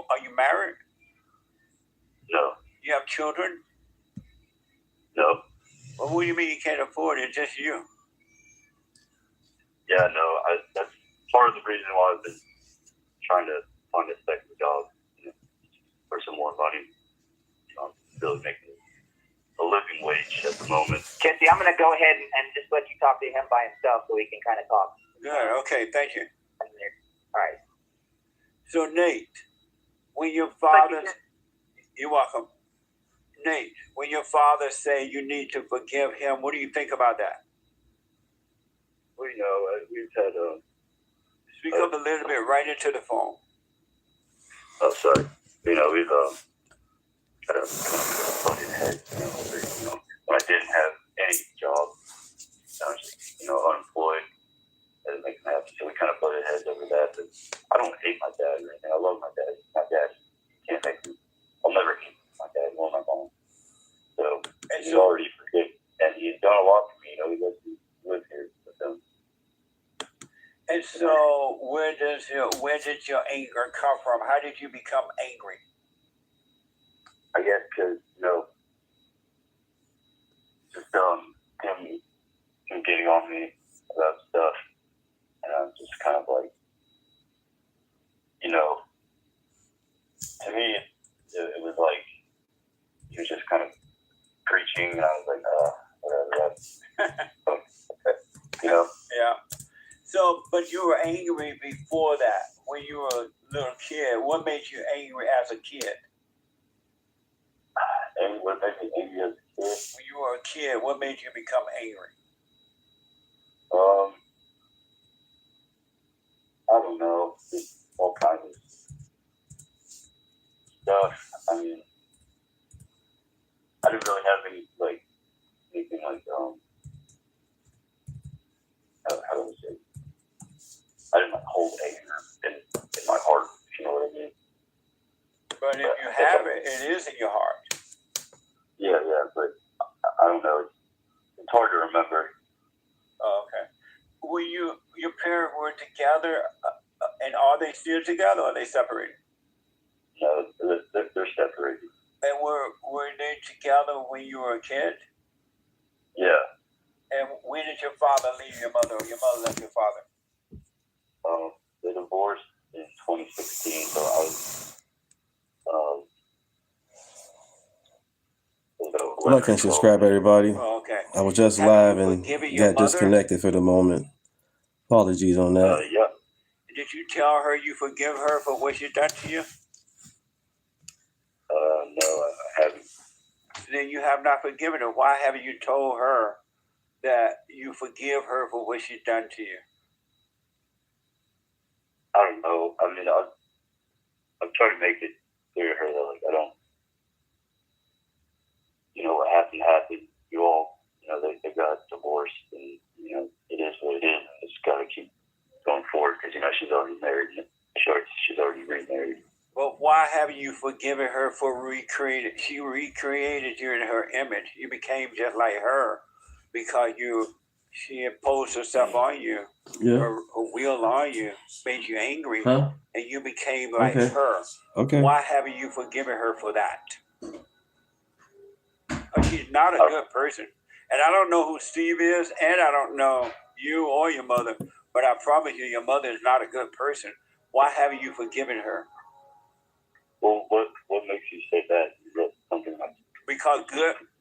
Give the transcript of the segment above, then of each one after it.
Are you married? No. You have children? No. Well, what do you mean you can't afford it? Just you? Yeah, no. That's part of the reason why I've been trying to find a second job, for some more money. I'm really making a living wage at the moment. Jesse, I'm going to go ahead and just let you talk to him by himself so we can kind of talk. Good. Okay. Thank you. All right. So, Nate, when your father... You're welcome. Nate, when your father say you need to forgive him, what do you think about that? Well, we've had... Speak up a little bit right into the phone. Oh, sorry. We've had a butted heads, when I didn't have any job, I was just, unemployed. I didn't make him happy, so we kind of butted heads over that. But I don't hate my dad or anything. I love my dad. My dad can't make me. I'll never hate my dad or my mom. So he's already forgiven, and he's done a lot for me. He lets me live here with them. And so, where did your anger come from? How did you become angry? I guess because just him getting on me about stuff, and I'm just kind of like, to me, it was like he was just kind of preaching, and I was like, whatever. Yeah. So, but you were angry before that, when you were a little kid. What made you angry as a kid? And what made me angry as a kid? When you were a kid, what made you become angry? I don't know. Just all kinds of stuff. I mean, I didn't really have anything like, how do I say? I didn't hold anger in my heart, if you know what I mean. But if you have it, it is in your heart. Yeah, but I don't know. It's hard to remember. Oh, okay. Your parents were together, and are they still together, or are they separated? No, they're separated. And were they together when you were a kid? Yeah. And when did your father leave your mother, or your mother left your father? They divorced in 2016, so I was... Like and subscribe, everybody. Oh, okay. I was just live and got disconnected for the moment. Apologies on that. Yeah. Did you tell her you forgive her for what she done to you? No, I haven't. Then you have not forgiven her. Why haven't you told her that you forgive her for what she done to you? I don't know. I mean, I'm trying to make it clear to her that, I don't, what happened. You all, they got divorced, and, it is what it is. I just got to keep going forward because, she's already married. She's already remarried. Well, why haven't you forgiven her for recreated? She recreated you in her image. You became just like her because she imposed herself on you. Yeah. Her will on you, made you angry, huh? And you became like her. Okay. Why haven't you forgiven her for that? She's not a good person. And I don't know who Steve is, and I don't know you or your mother, but I promise you, your mother is not a good person. Why haven't you forgiven her? Well, what makes you say that? Is that something like... Because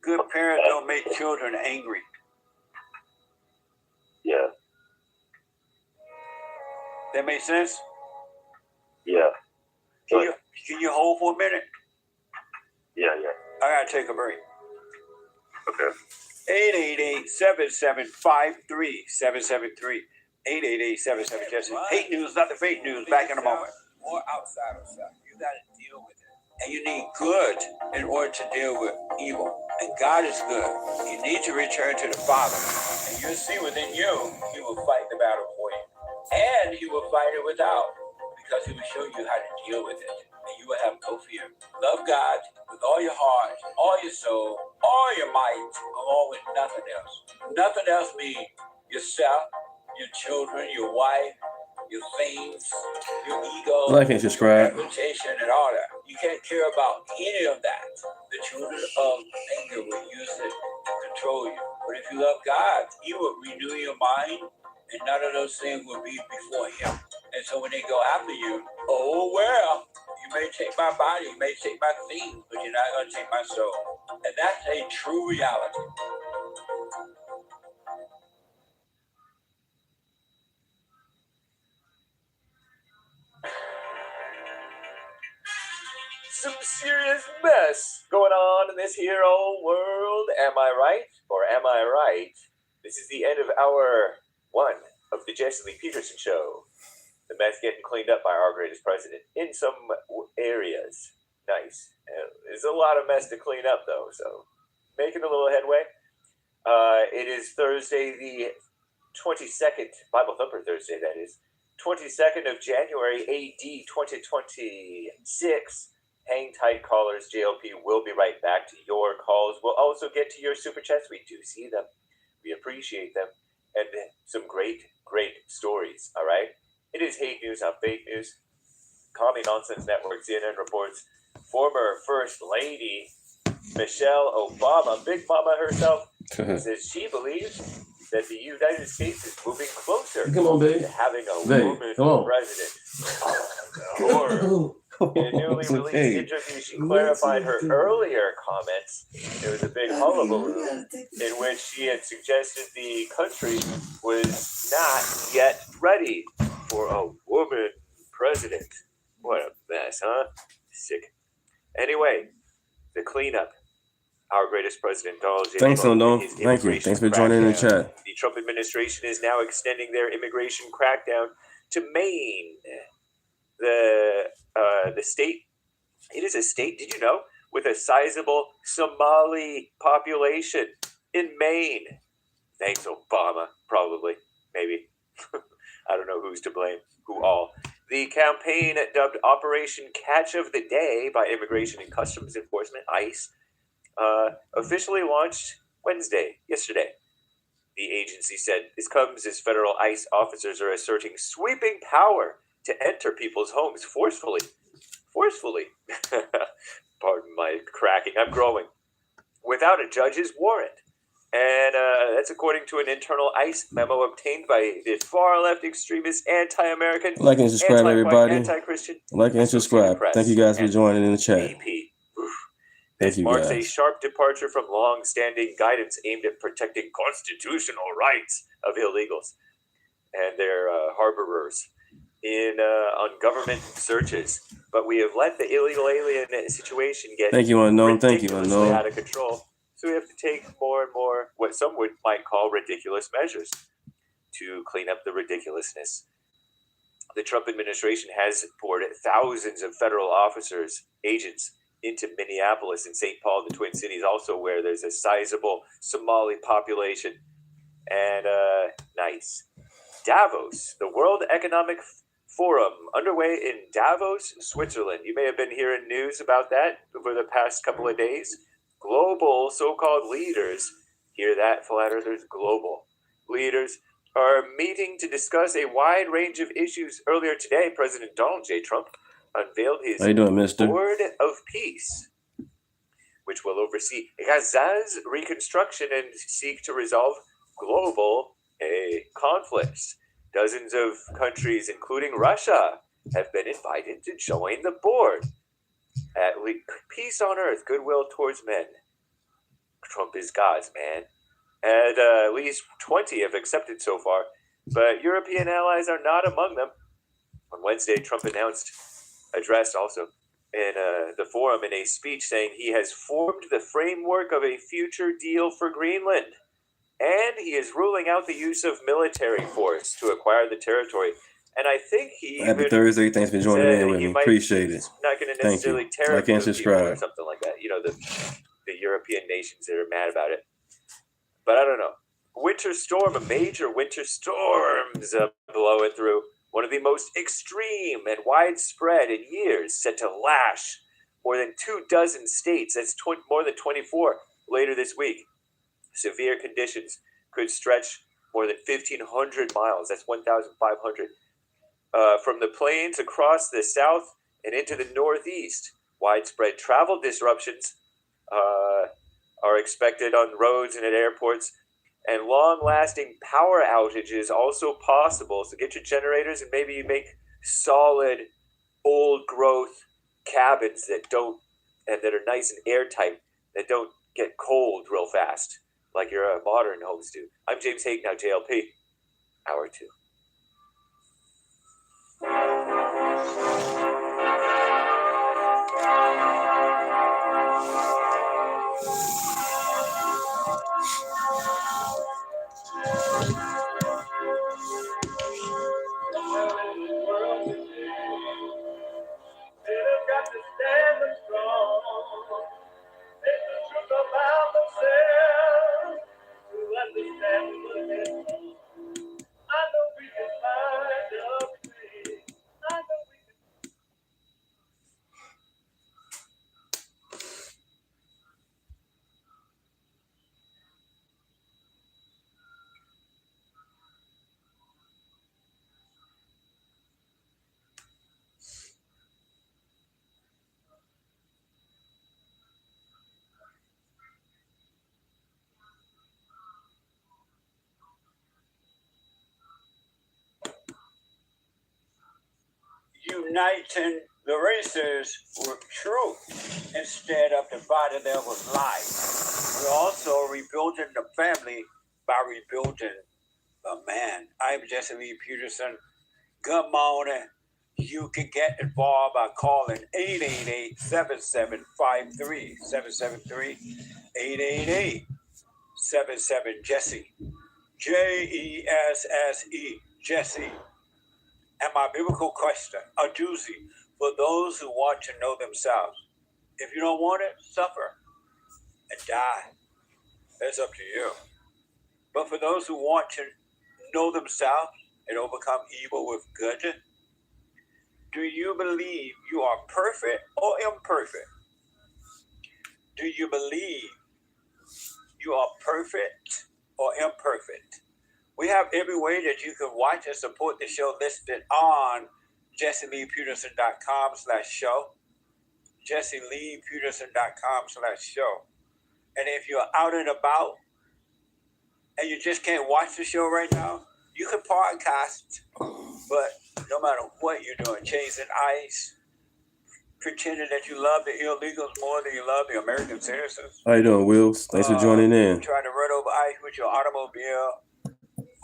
good parents don't make children angry. Yeah. That make sense? Yeah. Can you hold for a minute? Yeah. I gotta take a break. Okay. 888-775-3773. 888-77-JESSE. Hate news, not the fake news. Back in a moment. Or outside of self. You gotta deal with it. And you need good in order to deal with evil. And God is good. You need to return to the Father. And you'll see within you, He will fight the battle for you. And He will fight it without. Because He will show you how to deal with it. And you will have no fear. Love God with all your heart, all your soul, all your might, along with nothing else. Nothing else means yourself, your children, your wife, your things, your ego, Like and subscribe. reputation, and all care about any of that, the children of anger will use it to control you. But if you love God, He will renew your mind, and none of those things will be before Him. And so when they go after you, oh well, you may take my body, you may take my things, but you're not going to take my soul. And that's a true reality. Some serious mess going on in this here old world. Am I right? Or am I right? This is the end of hour 1 of the Jesse Lee Peterson Show. The mess getting cleaned up by our greatest president in some areas. Nice. There's a lot of mess to clean up, though, so making a little headway. It is Thursday, the 22nd, Bible Thumper Thursday, that is. 22nd of January, AD 2026. Hang tight, callers. JLP will be right back to your calls. We'll also get to your super chats. We do see them. We appreciate them. And some great, great stories, all right? It is hate news, not fake news. Commie Nonsense Network, CNN reports former First Lady Michelle Obama, Big Mama herself, says she believes that the United States is moving closer to having a woman president. In a newly released interview, she clarified her earlier comments. There was a big hullabaloo in which she had suggested the country was not yet ready for a woman president. What a mess, huh? Sick. Anyway, the cleanup. Our greatest president, Donald J. Thanks, Trump. London. Thank you. Thanks for joining in the chat. The Trump administration is now extending their immigration crackdown to Maine. The state, it is a state, did you know, with a sizable Somali population in Maine. Thanks, Obama, probably, maybe. I don't know who's to blame, who all. The campaign dubbed Operation Catch of the Day by Immigration and Customs Enforcement, ICE, officially launched yesterday. The agency said this comes as federal ICE officers are asserting sweeping power to enter people's homes forcefully. Pardon my cracking, I'm growing. Without a judge's warrant. And that's according to an internal ICE memo obtained by the far-left extremist, anti-American, Like and subscribe, everybody. Anti-Christian. Like and subscribe. Thank you guys for joining in the chat. This marks a sharp departure from long-standing guidance aimed at protecting constitutional rights of illegals and their harborers on government searches. But we have let the illegal alien situation get ridiculously out of control. So we have to take more and more what some might call ridiculous measures to clean up the ridiculousness. The Trump administration has poured thousands of federal officers, agents, into Minneapolis and St. Paul, the Twin Cities, also where there's a sizable Somali population. And nice. Davos, the World Economic Forum, underway in Davos, Switzerland. You may have been hearing news about that over the past couple of days. Global so-called leaders, hear that, flat earthers? Global leaders are meeting to discuss a wide range of issues. Earlier today, President Donald J. Trump unveiled his Board of Peace, which will oversee Gaza's reconstruction and seek to resolve global conflicts. Dozens of countries, including Russia, have been invited to join the board. At least peace on earth, goodwill towards men. Trump is God's man. And at least 20 have accepted so far, but European allies are not among them. On Wednesday, Trump addressed also in the forum in a speech saying he has formed the framework of a future deal for Greenland. And he is ruling out the use of military force to acquire the territory. And I think he Happy Thursday. Thanks for joining in with me. Appreciate it. Not going to necessarily like and subscribe or something like that. You know, the European nations that are mad about it. But I don't know. A major winter storms blowing through. One of the most extreme and widespread in years, set to lash more than 24 states. That's more than 24 later this week. Severe conditions could stretch more than 1,500 miles. That's 1,500. From the plains across the south and into the northeast, Widespread travel disruptions are expected on roads and at airports, and long-lasting power outages also possible. So get your generators and maybe you make solid, old-growth cabins that are nice and airtight, that don't get cold real fast like your modern homes do. I'm James Haig, now JLP, Hour 2. Uniting the races with truth instead of dividing them with lies. We're also rebuilding the family by rebuilding the man. I'm Jesse Lee Peterson. Good morning. You can get involved by calling 888-7753, 773-888-77-JESSE, Jesse, Jesse. And my biblical question, a doozy, for those who want to know themselves. If you don't want it, suffer and die. That's up to you. But for those who want to know themselves and overcome evil with good, do you believe you are perfect or imperfect? Do you believe you are perfect or imperfect? We have every way that you can watch and support the show listed on JesseLeePeterson.com/show. JesseLeePeterson.com/show. And if you're out and about and you just can't watch the show right now, you can podcast. But no matter what you're doing, chasing ice, pretending that you love the illegals more than you love the American citizens. How you doing, Wills? Thanks for joining in. Trying to run over ice with your automobile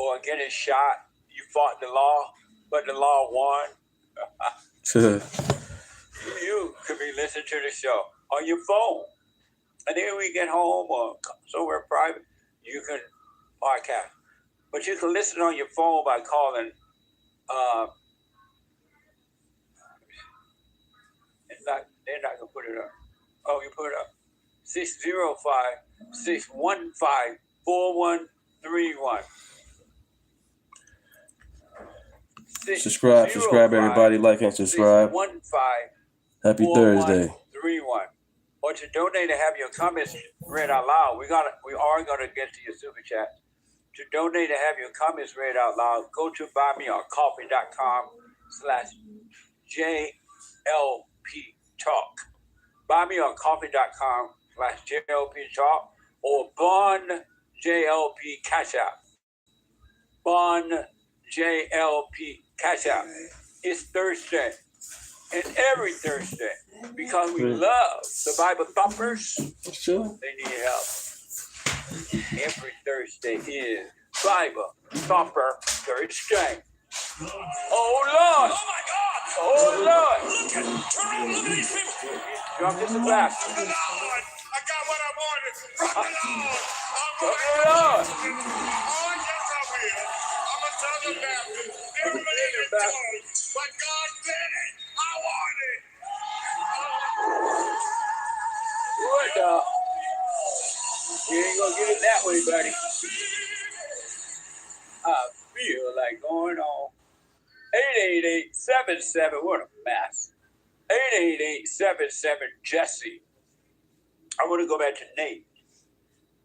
or getting shot. You fought the law, but the law won. You could be listening to the show on your phone. And then when you get home or somewhere private, you can podcast. But you can listen on your phone by calling they're not gonna put it up. Oh, you put it up. 605-615-4131. Subscribe, everybody. Like and subscribe. Happy Thursday. 31. Or to donate to have your comments read out loud. We are gonna get to your super chat. To donate to have your comments read out loud, go to buymeacoffee.com/JLP Buymeacoffee.com/JLP or Bond JLP Cash App. Bond JLP Cash App. It's Thursday. And every Thursday, because we love the Bible thumpers, they need help. Every Thursday is Bible Thumper Thursday. Oh, Lord. Oh, my God. Oh, Lord. Turn around, look at these people. Jump in the back. Rock the Lord. I got what I wanted. Rock the Lord. Rock the Lord. Oh, yes, I will. I'm a Southern Baptist. Never believed it too. But God said it. I want it. What the? You ain't gonna get it that way, buddy. I feel like going on. 888-77, what a mess. 888-77-JESSE. I want to go back to Nate.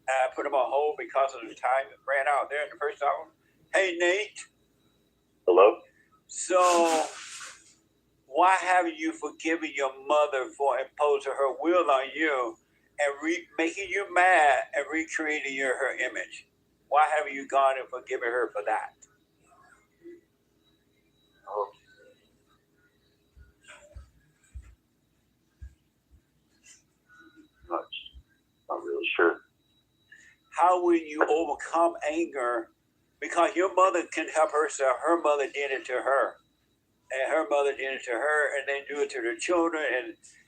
I put him on hold because of the time that ran out there in the first hour. Hey, Nate. Hello? So, Why haven't you forgiven your mother for imposing her will on you and making you mad and recreating her image? Why haven't you gone and forgiven her for that? Oh, not really sure. How will you overcome anger? Because your mother can help herself. Her mother did it to her. And her mother did it to her, and they do it to their children.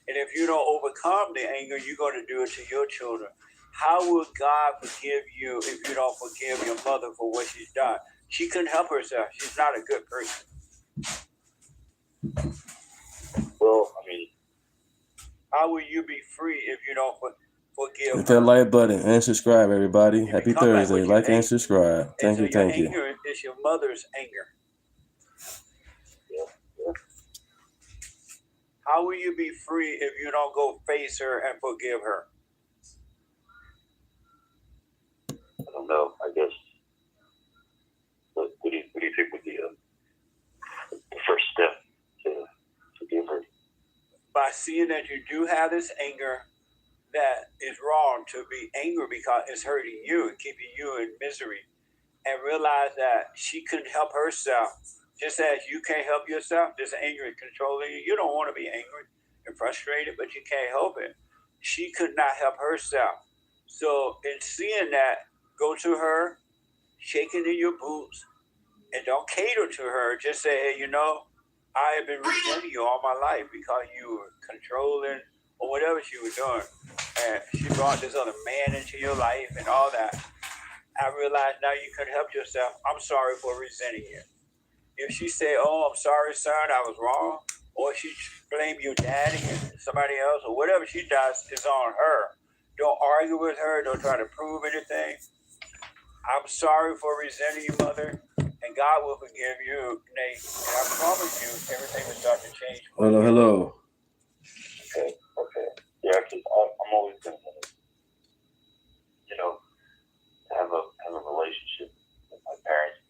And if you don't overcome the anger, you're going to do it to your children. How will God forgive you if you don't forgive your mother for what she's done? She couldn't help herself. She's not a good person. Well, I mean, how will you be free if you don't forgive Hit her? that like button and subscribe, everybody. You Happy become Thursday. what you Like and hate. subscribe. Thank you, your thank you. anger is your mother's anger. yeah. How will you be free if you don't go face her and forgive her? I don't know. I guess. What do you think would be the first step to forgive her? By seeing that you do have this anger, that is wrong to be angry because it's hurting you and keeping you in misery, and realize that she couldn't help herself. Just as you can't help yourself, this anger is controlling you. You don't want to be angry and frustrated, but you can't help it. She could not help herself. So in seeing that, go to her, shaking in your boots, and don't cater to her. Just say, hey, I have been resenting you all my life because you were controlling or whatever she was doing. And she brought this other man into your life and all that. I realized now you couldn't help yourself. I'm sorry for resenting you. If she say, oh, I'm sorry, son, I was wrong, or she blame your daddy and somebody else, or whatever she does is on her. Don't argue with her. Don't try to prove anything. I'm sorry for resenting you, mother, and God will forgive you, Nate. And I promise you, everything will start to change. Hello. Okay. Yeah, because I'm always going to, have a relationship with my parents,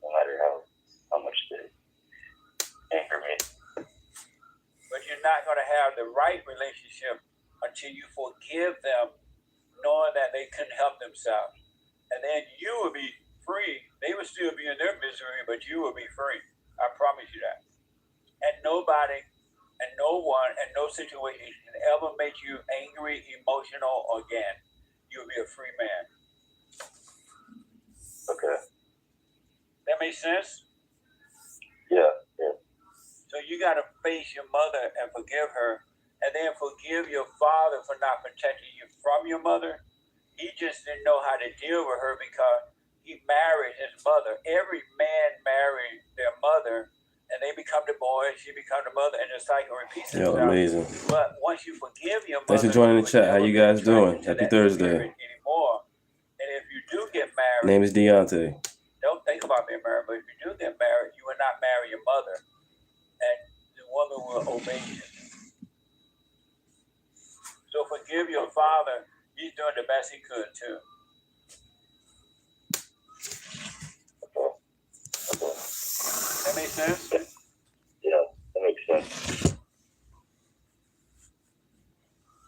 no matter how much they anger me. But you're not going to have the right relationship until you forgive them, knowing that they couldn't help themselves. And then you will be free. They will still be in their misery, but you will be free. I promise you that. And nobody and no one and no situation can ever make you angry, emotional again. You'll be a free man. Okay. That makes sense? Yeah. So you got to face your mother and forgive her, and then forgive your father for not protecting you from your mother. He just didn't know how to deal with her because he married his mother. Every man married their mother, and they become the boy, she become the mother, and the cycle repeats itself. Amazing. But once you forgive your mother, Thanks for joining the chat. How you guys doing? Happy Thursday. Anymore. And if you do get married, Name is Deunta. don't think about being married, but if you do get married, you will not marry your mother, and the woman will obey you. So forgive your father. He's doing the best he could too. That makes sense? Yeah, that makes sense.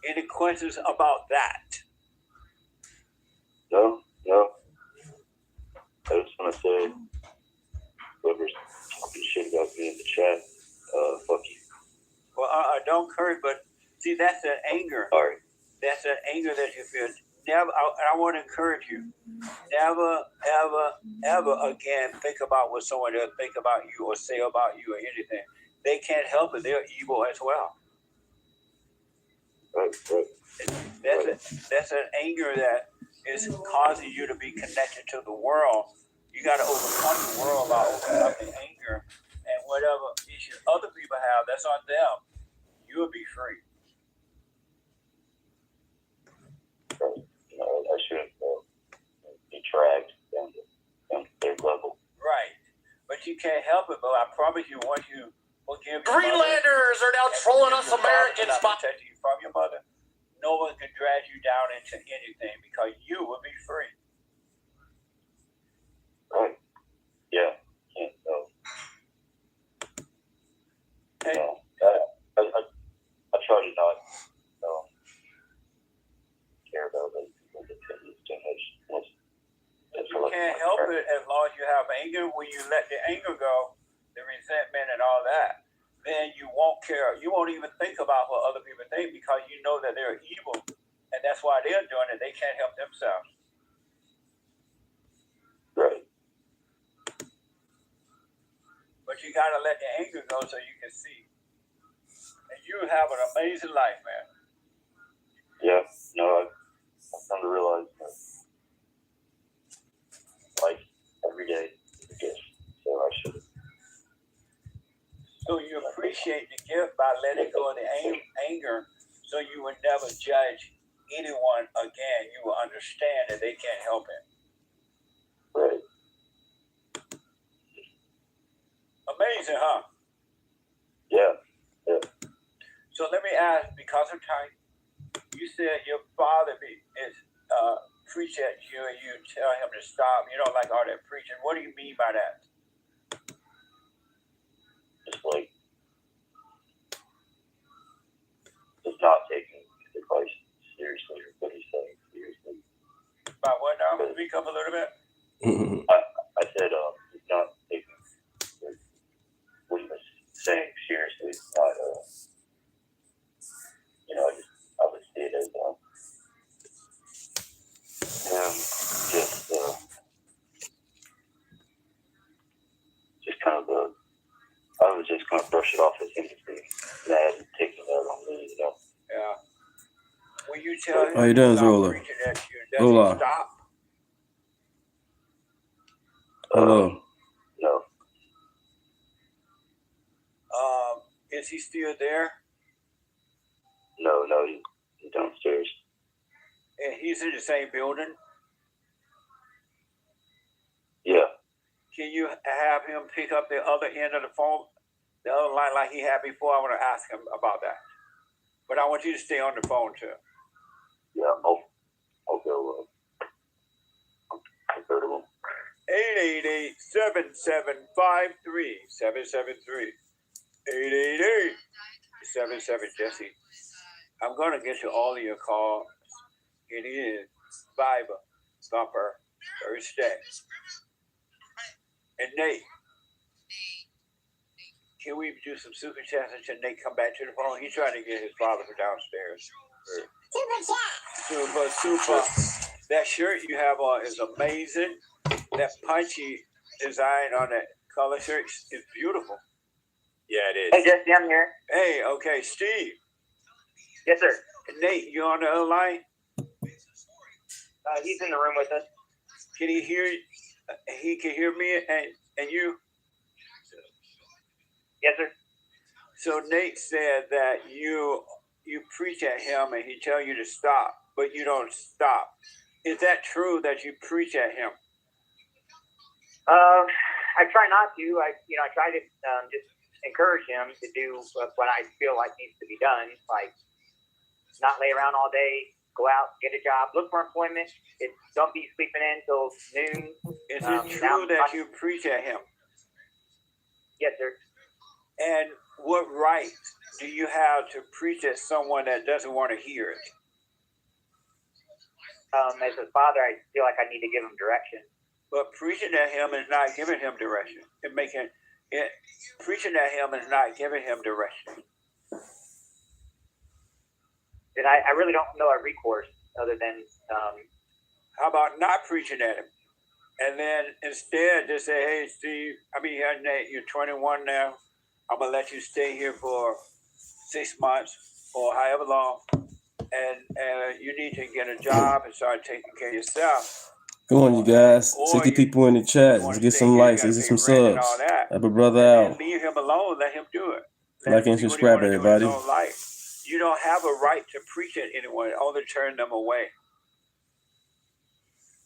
Any questions about that? No. I just want to say, whoever's talking shit about me in the chat, fuck you. Well, I don't curse, but see, that's that anger. Sorry. That's that anger that you feel. Never, I want to encourage you. Never, ever, ever again think about what someone else think about you or say about you or anything. They can't help it. They're evil as well. Right. That's an anger that is causing you to be connected to the world. You got to overcome the world by overcoming anger, and whatever issues other people have, that's on them. You'll be free. I shouldn't be dragged down to their level. Right. But you can't help it, but I promise you, once you forgive your Greenlanders are now trolling us Americans. Protecting you from your mother, no one can drag you down into anything because you will be free. Right. Yeah. No. you know, I try to not care about other people's opinions too much. You can't help it as long as you have anger. When you let the anger go, the resentment and all that, then you won't care. You won't even think about what other people think because you know that they're evil, and that's why they're doing it. They can't help themselves. Right. But you gotta let the anger go so you can see. And you have an amazing life, man. Yeah. No, I've come to realize that life every day is a gift. So I should. So you appreciate the gift by letting go of the anger, so you would never judge anyone again. You will understand that they can't help it. Right. Amazing, huh? Yeah. Yeah. So let me ask, because of time, you said your father preach at you and you tell him to stop. You don't like all that preaching. What do you mean by that? Just like, just not taking the advice seriously or what he's saying seriously. By what now? Speak up a little bit. I said he's not taking what he was saying seriously. It's not you know, I would see it as him just kind of I was just going to brush it off as him just being mad and taking that on me, you know. Yeah. When you tell him How you doing, to stop Zola? preaching at you, does Hola. he stop? Hello. No. Is he still there? No, he's downstairs. And he's in the same building? Yeah. Can you have him pick up the other end of the phone, the other line like he had before? I want to ask him about that. But I want you to stay on the phone too. Yeah, I'll go to him. 888-775-3773. 888-77 Jesse. I'm going to get you all of your calls. It is Fiber Thumper Thursday. And Nate, can we do some super chats until Nate come back to the phone? He's trying to get his father from downstairs. Super. That shirt you have on is amazing. That punchy design on that color shirt is beautiful. Yeah, it is. Hey, Jesse, I'm here. Hey, okay, Steve. Yes, sir. Nate, you on the other line? He's in the room with us. Can he hear? He can hear me and you. Yes, sir. So Nate said that you preach at him and he tell you to stop, but you don't stop. Is that true that you preach at him? I try not to. I try to just encourage him to do what I feel like needs to be done, like not lay around all day, go out, get a job, look for employment. Don't be sleeping in till noon. Is it true that you preach at him? Yes, sir. And what right do you have to preach at someone that doesn't want to hear it? As a father, I feel like I need to give him direction. But preaching at him is not giving him direction. Preaching at him is not giving him direction. And I really don't know a recourse other than. How about not preaching at him? And then instead just say, hey, Steve, Nate, you're 21 now. I'm going to let you stay here for 6 months or however long. And you need to get a job and start taking care of yourself. Come on, you guys. 60 people in the chat. Let's get some likes. Let's get some subs. Help a brother out. Leave him alone. Let him do it. Like and subscribe, everybody. You don't have a right to preach at anyone, only turn them away.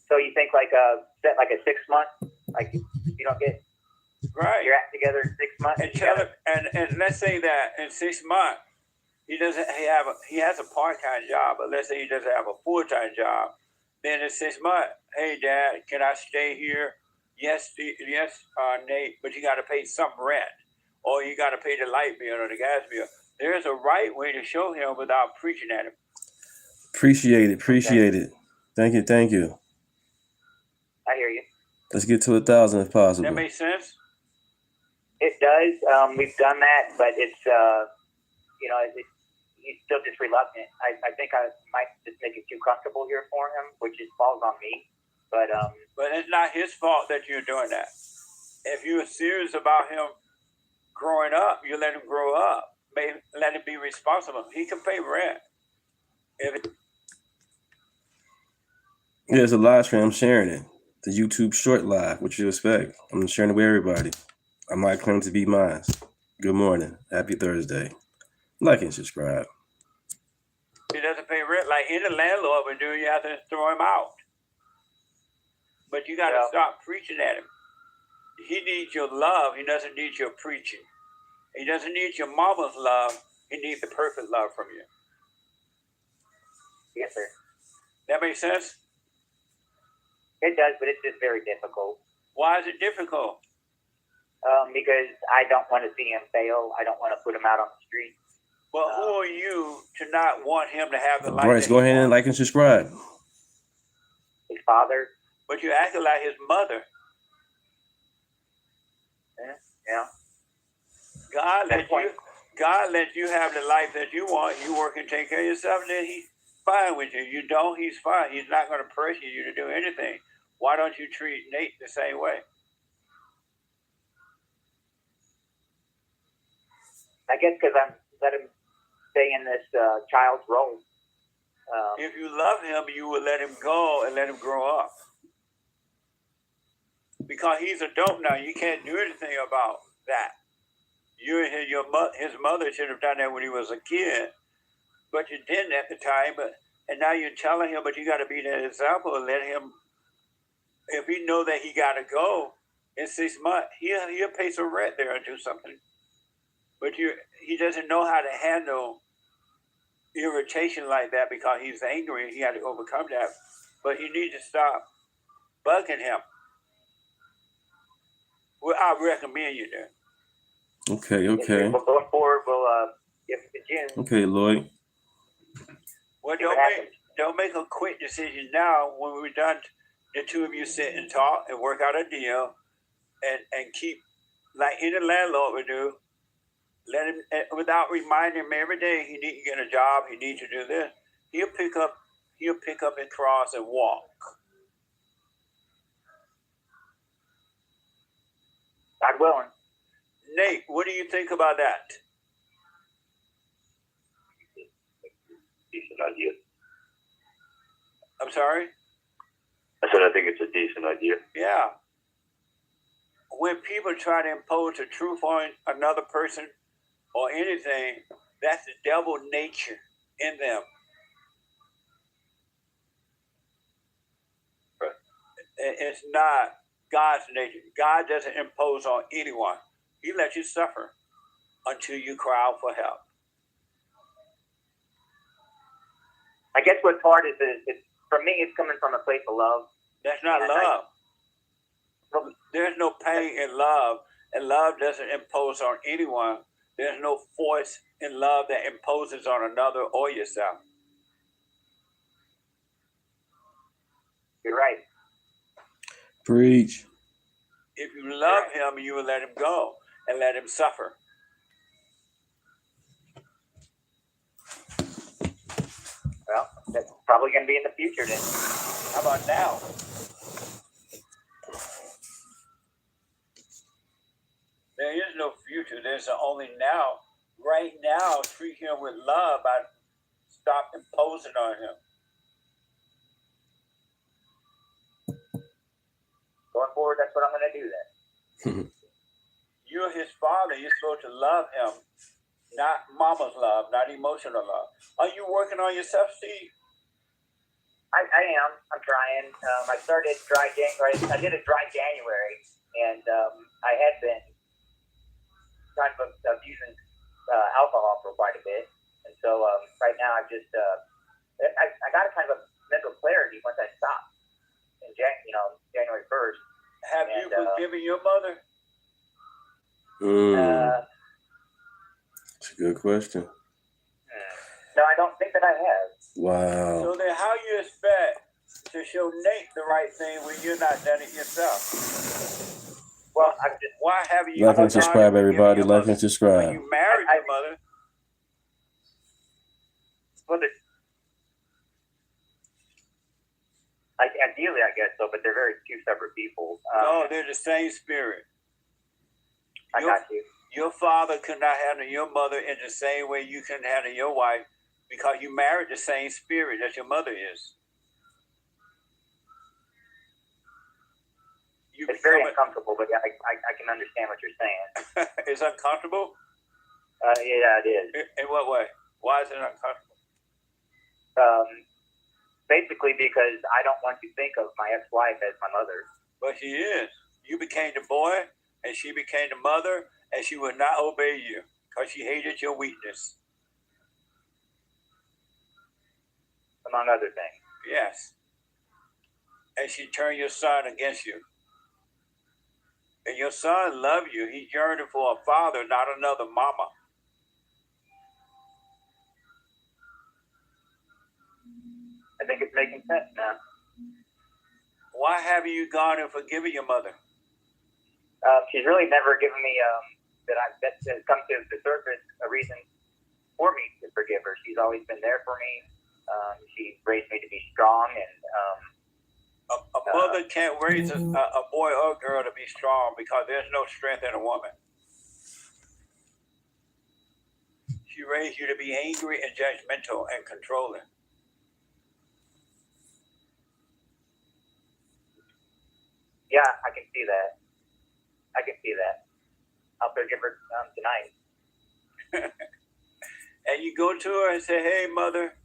So you think set like a 6 month, like you don't get your act together in 6 months, and tell him, and let's say that in 6 months he has a part-time job, but let's say he doesn't have a full-time job. Then in 6 months, hey Dad, can I stay here? Yes, Nate, but you got to pay some rent. or you got to pay the light bill or the gas bill. There's a right way to show him without preaching at him. Appreciate it. Thank you. I hear you. Let's get to 1,000 if possible. That makes sense? It does. We've done that, but it's, he's still just reluctant. I think I might just make it too comfortable here for him, which falls on me. But it's not his fault that you're doing that. If you're serious about him growing up, you let him grow up. Let him be responsible. He can pay rent. There's a live stream. I'm sharing it. The YouTube short live. What you expect? I'm sharing it with everybody. I might claim to be mine. Good morning. Happy Thursday. Like and subscribe. He doesn't pay rent like any landlord would do. You have to throw him out. But you got to stop preaching at him. He needs your love. He doesn't need your preaching. He doesn't need your mama's love. He needs the perfect love from you. Yes, sir. That makes sense? It does, but it's just very difficult. Why is it difficult? Because I don't want to see him fail. I don't want to put him out on the street. Well, who are you to not want him to have the life? Bryce, go ahead and like and subscribe. His father. But you acting like his mother. Yeah. God let you have the life that you want. You work and take care of yourself, and then he's fine with you. You don't, he's fine. He's not going to pressure you to do anything. Why don't you treat Nate the same way? I guess because I'm let him stay in this child's role. If you love him, you will let him go and let him grow up. Because he's an adult now, you can't do anything about that. His mother should have done that when he was a kid, but you didn't at the time. And now you're telling him, but you got to be that example and let him. If he know that he got to go in 6 months, he'll pay some rent there and do something. But he doesn't know how to handle irritation like that because he's angry. He had to overcome that. But you need to stop bugging him. Well, I recommend you do. Okay. Well, going forward, we'll give it to June. Okay, Lloyd. Well, don't make a quick decision now. When we're done, the two of you sit and talk and work out a deal, and keep like any landlord would do. Let him, without reminding him every day he needs to get a job. He needs to do this. He'll pick up his cross and walk. God willing. Nate, what do you think about that? Decent idea. I'm sorry? I said I think it's a decent idea. Yeah. When people try to impose the truth on another person or anything, that's the devil nature in them. Right. It's not God's nature. God doesn't impose on anyone. He lets you suffer until you cry out for help. I guess what's hard is for me, it's coming from a place of love. That's not love. There's no pain in love, and love doesn't impose on anyone. There's no force in love that imposes on another or yourself. You're right. Preach. If you love him, you will let him go and let him suffer. Well, that's probably going to be in the future then. How about now? There is no future. There's only now. Right now, treat him with love. Stop imposing on him. Going forward, that's what I'm going to do then. You're his father. You're supposed to love him. Not mama's love, not emotional love. Are you working on yourself, Steve? I am. I'm trying. I started dry January. I did a dry January, and I had been kind of abusing alcohol for quite a bit. And so right now I've just, I got a kind of a mental clarity once I stopped in January 1st. Have you forgiven your mother? Good question. No, I don't think that I have. Wow. So then how you expect to show Nate the right thing when you're not done it yourself? Well, I'm just. Why haven't you Like and subscribe, everybody. Like and subscribe. When you married your mother. Well, ideally, I guess so, but they're very two separate people. No, they're the same spirit. I got you. Your father could not handle your mother in the same way you couldn't handle your wife because you married the same spirit that your mother is. It's very uncomfortable, but I can understand what you're saying. It's uncomfortable? Yeah, it is. In what way? Why is it uncomfortable? Basically because I don't want to think of my ex-wife as my mother. But she is. You became the boy, and she became the mother, and she would not obey you because she hated your weakness. Among other things. Yes. And she turned your son against you. And your son loved you. He yearned for a father, not another mama. I think it's making sense now. Why haven't you gone and forgiven your mother? She's really never given me that has come to the surface a reason for me to forgive her. She's always been there for me. She raised me to be strong, and a mother can't raise a boy or a girl to be strong because there's no strength in a woman. She raised you to be angry and judgmental and controlling. Yeah, I can see that. I'll forgive her tonight. And you go to her and say, hey, mother,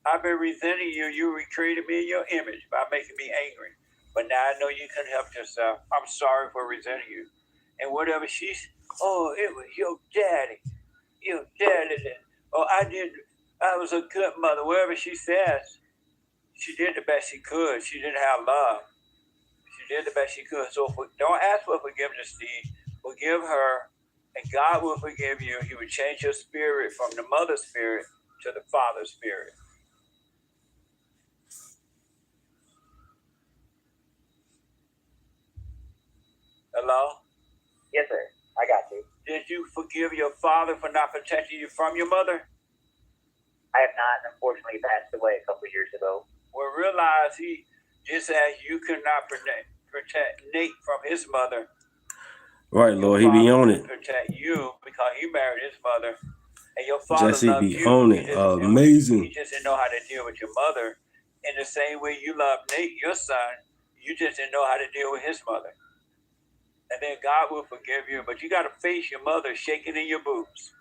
I've been resenting you. You recreated me in your image by making me angry. But now I know you can help yourself. I'm sorry for resenting you. And whatever she's, oh, it was your daddy. Your daddy did. Oh, I was a good mother. Whatever she says, she did the best she could. She didn't have love. She did the best she could. So don't ask for forgiveness, Steve. Forgive her, and God will forgive you. He will change your spirit from the mother spirit to the father spirit. Hello? Yes, sir. I got you. Did you forgive your father for not protecting you from your mother? I have not. Unfortunately, passed away a couple of years ago. Well, realize he, just as you could not protect Nate from his mother. Right, Lord, he be on it. Protect you because he married his mother, and your father Jesse loved be you. on it. Amazing. He just didn't know how to deal with your mother. In the same way you love Nate, your son, you just didn't know how to deal with his mother. And then God will forgive you, but you got to face your mother shaking in your boots.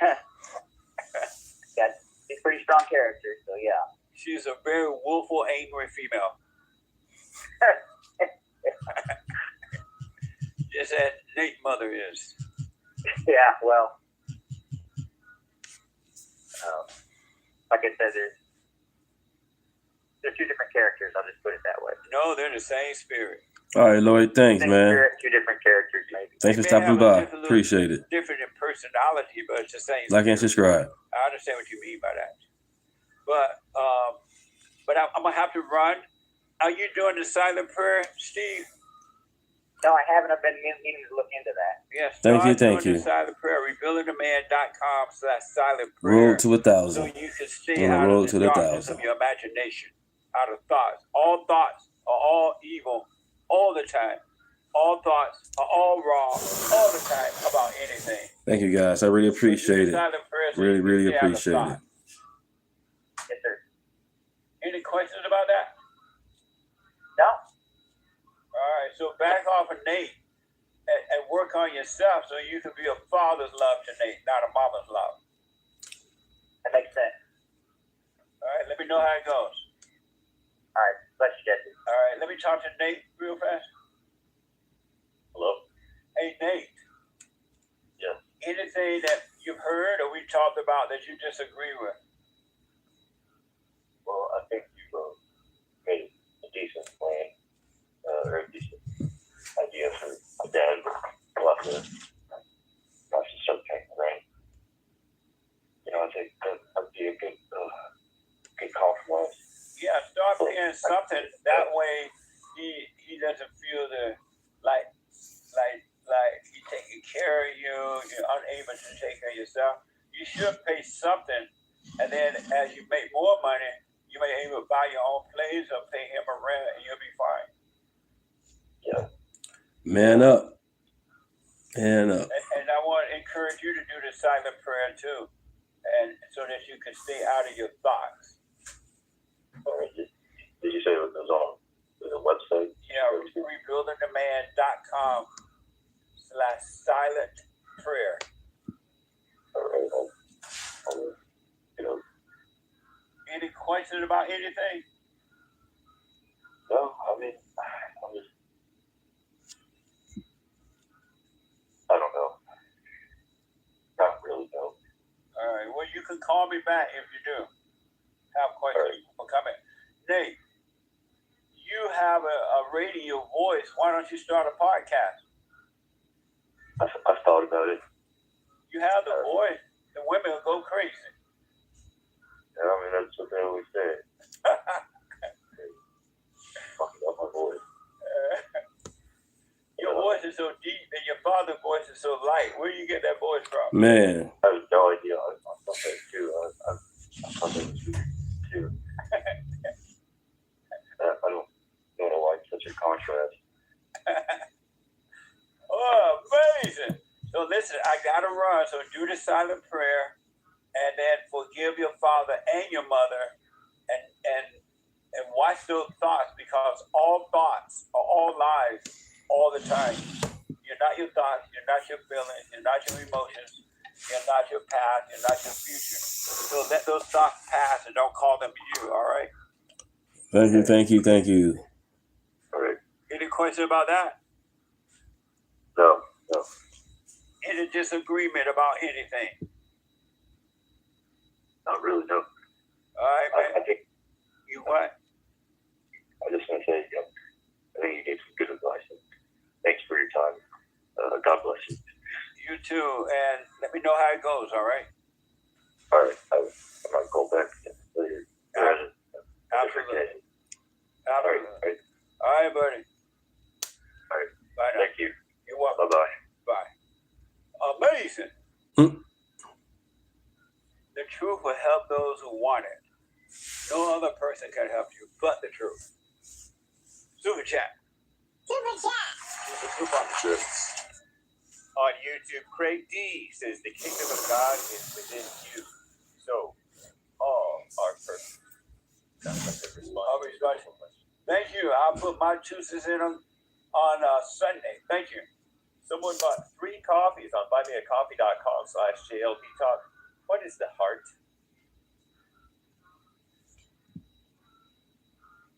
She's a pretty strong character, so yeah. She's a very willful, angry female. Just as Nate's mother is. Yeah, well, like I said, there's two different characters. I'll just put it that way. No, they're the same spirit. All right, Lloyd, thanks, Same man. spirit, two different characters, maybe. Thanks for stopping by. Appreciate it. Different in personality, but it's the same. Like and subscribe. I understand what you mean by that. But I'm gonna have to run. Are you doing the silent prayer, Steve? No, I haven't. I've been meaning to look into that. Yes. Thank you. The silent prayer. RebuildingTheMan.com/silent prayer. Road to 1,000. So you can stay out of the darkness of your imagination, out of thoughts. All thoughts are all evil, all the time. All thoughts are all wrong, all the time about anything. Thank you, guys. I really appreciate it. Really, really appreciate it. Yes, sir. Any questions about that? No. All right, so back off of Nate and work on yourself so you can be a father's love to Nate, not a mama's love. That makes sense. All right, let me know how it goes. All right, bless you, Jesse. All right, let me talk to Nate real fast. Hello? Hey, Nate. Yeah. Anything that you've heard or we talked about that you disagree with? Well, I think you made a decent plan, or a decent idea for my dad. We'll have to watch the subject, right? think that'd be a good compromise. Yeah, start paying something. That way, he doesn't feel like he's taking care of you. You're unable to take care of yourself. You should pay something, and then as you make more money, you may be able to buy your own place or pay him a rent, and you'll be fine. Yeah. Man up. Man up. And I want to encourage you to do the silent prayer too, and so that you can stay out of your thoughts. All right. Did you say it was on the website? Yeah, rebuildingthemand.com/silent prayer. All right. I'll Any questions about anything? No, I don't know. Not really, no. All right. Well, you can call me back if you do have questions for coming. Nate, you have a radio voice. Why don't you start a podcast? I've thought about it. You have the voice. The women will go crazy. Yeah, I mean, that's what they always say. Fucking up my voice. Your voice is so deep and your father's voice is so light. Where do you get that voice from? Man. I have no idea. I thought that too. I thought that was weird too. I don't know why it's such a contrast. Oh, amazing. So listen, I got to run. So do the silent prayer and then forgive your father and your mother and watch those thoughts, because all thoughts are all lies all the time. You're not your thoughts. You're not your feelings. You're not your emotions. You're not your past. You're not your future. So let those thoughts pass and don't call them you, all right? Thank you. All right. Any question about that? No. Any disagreement about anything? Not really, no. All right, man. I think, You what? I just want to say, I think you gave some good advice. Thanks for your time. God bless you. You too. And let me know how it goes, all right? All right. I might call back later. Absolutely. All right. All right, buddy. All right. Bye now. Thank you. You're welcome. Bye-bye. Bye. Amazing. The truth will help those who want it. No other person can help you but the truth. Super chat. On YouTube, Craig D says the kingdom of God is within you. So all are perfect. Sounds like a response. Thank you. I'll put my 2 cents in on Sunday. Thank you. Someone bought 3 coffees on buymeacoffee.com/JLPtalk. What is the heart?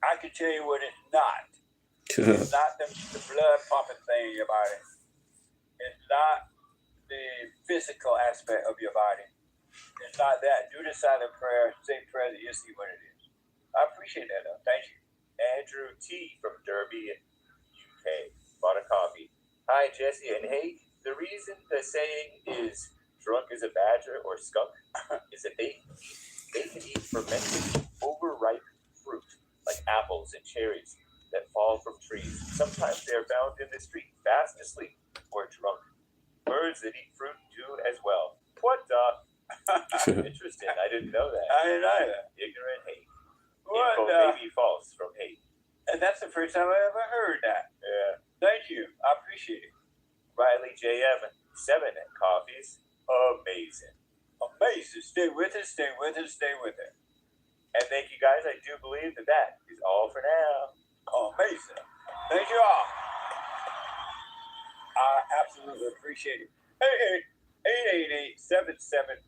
I can tell you what it's not. It's not the blood pumping thing in your body. It's not the physical aspect of your body. It's not that. Do the silent prayer, say prayers, and you'll see what it is. I appreciate that, though. Thank you. Andrew T from Derby, UK, bought a coffee. Hi, Jesse and Hank. The reason the saying is drunk as a badger or skunk is that they can eat fermented, overripe fruit like apples and cherries that fall from trees. Sometimes they are found in the street, fast asleep or drunk. Birds that eat fruit do as well. What the? Interesting. I didn't know that. I didn't either. Ignorant hate. What Info may be false from hate. And that's the first time I ever heard that. Yeah. Thank you. I appreciate it. Riley JM, 7 coffees. Amazing. Amazing. Stay with it, stay with it, stay with it. And thank you guys. I do believe that is all for now. Amazing. Thank you all. I absolutely appreciate it. 888-7753-773.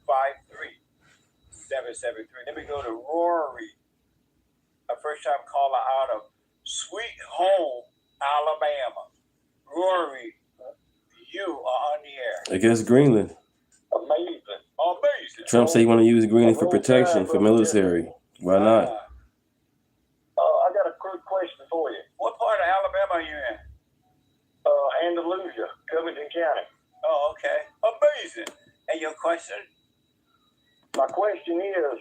Let me go to Rory, a first-time caller out of Sweet Home, Alabama. Rory, you are on the air. I guess Greenland. Amazing. Trump said you want to use Greenland for protection, for military. Why not? I got a quick question for you. What part of Alabama are you in? Andalusia, Covington County. Oh, okay. Amazing. And your question? My question is,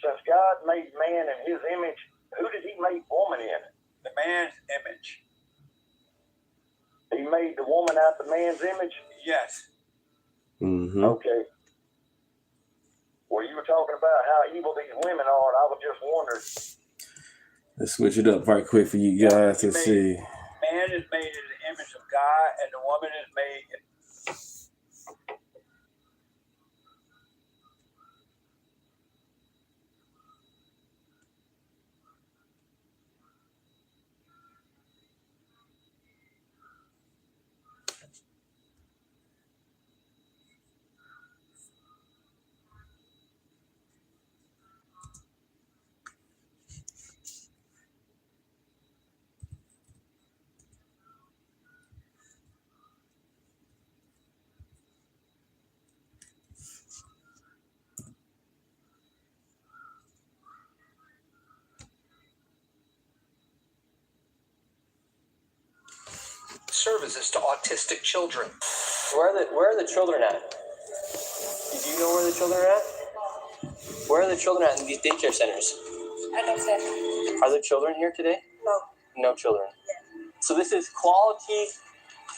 since God made man in his image, who did he make woman in? The man's image. He made the woman out the man's image? Yes. Mm-hmm. Okay. Well, you were talking about how evil these women are, and I was just wondering. Let's switch it up right quick for you guys to see. Man is made in the image of God, and the woman is made in services to autistic children. Where are the children at? Do you know where the children are at? Where are the children at in these daycare centers? I don't know. Are there children here today? No. No children. So this is Quality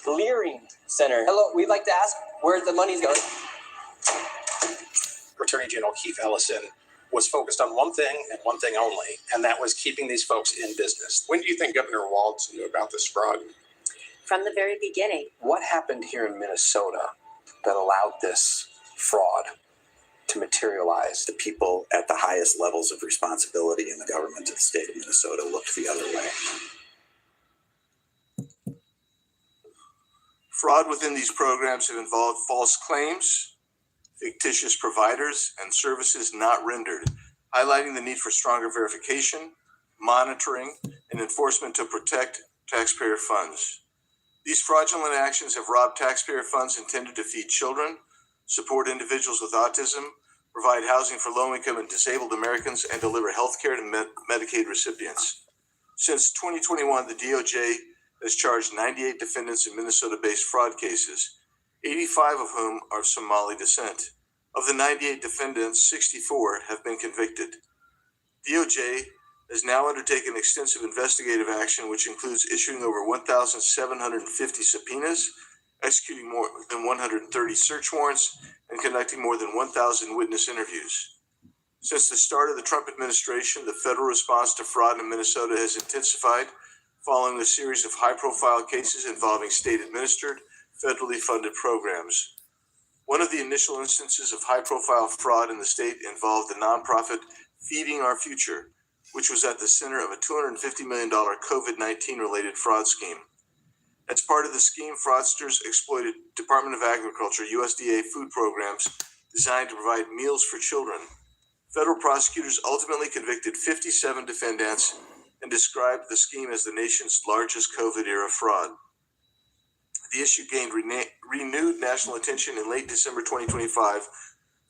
Clearing Center. Hello, we'd like to ask where the money's going. Attorney General Keith Ellison was focused on one thing and one thing only, and that was keeping these folks in business. When do you think Governor Walz knew about this fraud? From the very beginning. What happened here in Minnesota that allowed this fraud to materialize? The people at the highest levels of responsibility in the government of the state of Minnesota looked the other way. Fraud within these programs have involved false claims, fictitious providers, and services not rendered, highlighting the need for stronger verification, monitoring, and enforcement to protect taxpayer funds. These fraudulent actions have robbed taxpayer funds intended to feed children, support individuals with autism, provide housing for low-income and disabled Americans, and deliver health care to Medicaid recipients. Since 2021, the DOJ has charged 98 defendants in Minnesota-based fraud cases, 85 of whom are of Somali descent. Of the 98 defendants, 64 have been convicted. DOJ has now undertaken extensive investigative action, which includes issuing over 1,750 subpoenas, executing more than 130 search warrants, and conducting more than 1,000 witness interviews. Since the start of the Trump administration, the federal response to fraud in Minnesota has intensified, following a series of high-profile cases involving state-administered, federally funded programs. One of the initial instances of high-profile fraud in the state involved the nonprofit Feeding Our Future, which was at the center of a $250 million COVID-19 related fraud scheme. As part of the scheme, fraudsters exploited Department of Agriculture, USDA food programs designed to provide meals for children. Federal prosecutors ultimately convicted 57 defendants and described the scheme as the nation's largest COVID-era fraud. The issue gained renewed national attention in late December 2025,